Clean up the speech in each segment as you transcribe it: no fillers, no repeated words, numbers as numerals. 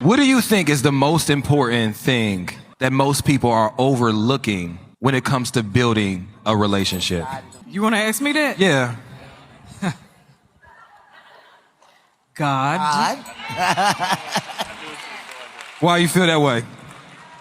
What do you think is the most important thing that most people are overlooking when it comes to building a relationship? You want to ask me that? Yeah. God. Why you feel that way?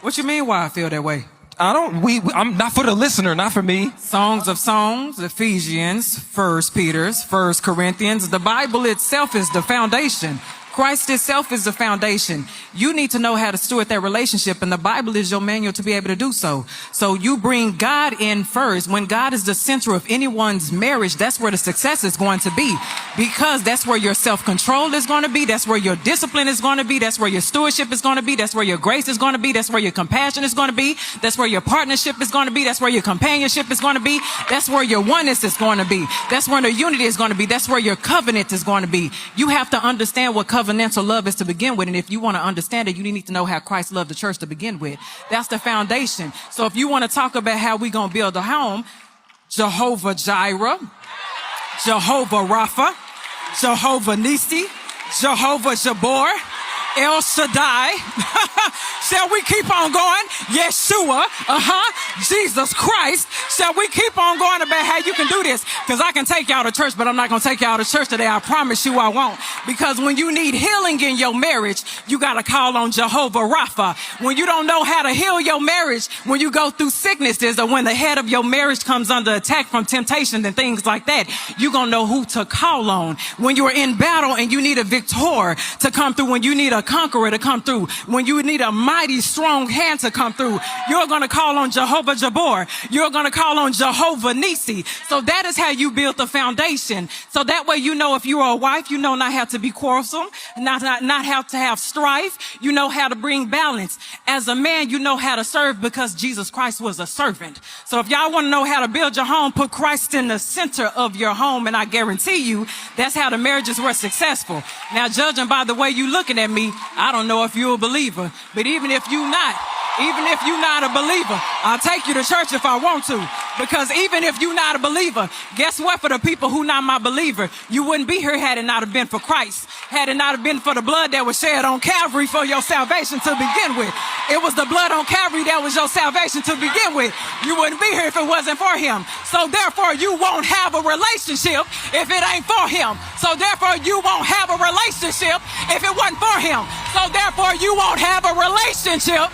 What you mean why I feel that way? I'm not for the listener, not for me. Songs of Songs, Ephesians, 1 Peter, 1 Corinthians. The Bible itself is the foundation. Christ itself is the foundation. You need to know how to steward that relationship, and the Bible is your manual to be able to do so. So you bring God in first. When God is the center of anyone's marriage, that's where the success is going to be, because that's where your self-control is going to be. That's where your discipline is going to be. That's where your stewardship is going to be. That's where your grace is going to be. That's where your compassion is going to be. That's where your partnership is going to be. That's where your companionship is going to be. That's where your oneness is going to be. That's where the unity is going to be. That's where your covenant is going to be. You have to understand what covenantal love is to begin with. And if you want to understand it, you need to know how Christ loved the church to begin with. That's the foundation. So if you want to talk about how we're going to build a home, Jehovah Jireh, Jehovah Rapha, Jehovah Nisi, Jehovah Jabor, El Shaddai. Shall we keep on going? Yeshua, Jesus Christ. Shall we keep on going about how you can do this? Because I can take y'all to church, but I'm not going to take y'all to church today. I promise you I won't. Because when you need healing in your marriage, you got to call on Jehovah Rapha. When you don't know how to heal your marriage, when you go through sicknesses, or when the head of your marriage comes under attack from temptation and things like that, you're going to know who to call on. When you're in battle and you need a victor to come through, when you need a conqueror to come through, when you need a mighty strong hand to come through, you're going to call on Jehovah Jabor. You're going to call on Jehovah Nisi. So that is how you build the foundation. So that way, you know, if you are a wife, you know not how to be quarrelsome, not how to have strife. You know how to bring balance. As a man, you know how to serve, because Jesus Christ was a servant. So if y'all want to know how to build your home, put Christ in the center of your home, and I guarantee you that's how the marriages were successful. Now, judging by the way you looking at me, I don't know if you're a believer, but even if you're not a believer, I'll take you to church if I want to. Because even if you're not a believer, guess what? For the people who not my believer, you wouldn't be here had it not have been for Christ. Had it not have been for the blood that was shed on Calvary for your salvation to begin with. It was the blood on Calvary that was your salvation to begin with. You wouldn't be here if it wasn't for him. So therefore, you won't have a relationship if it ain't for him. So therefore, you won't have a relationship if it wasn't for him. So therefore, you won't have a relationship.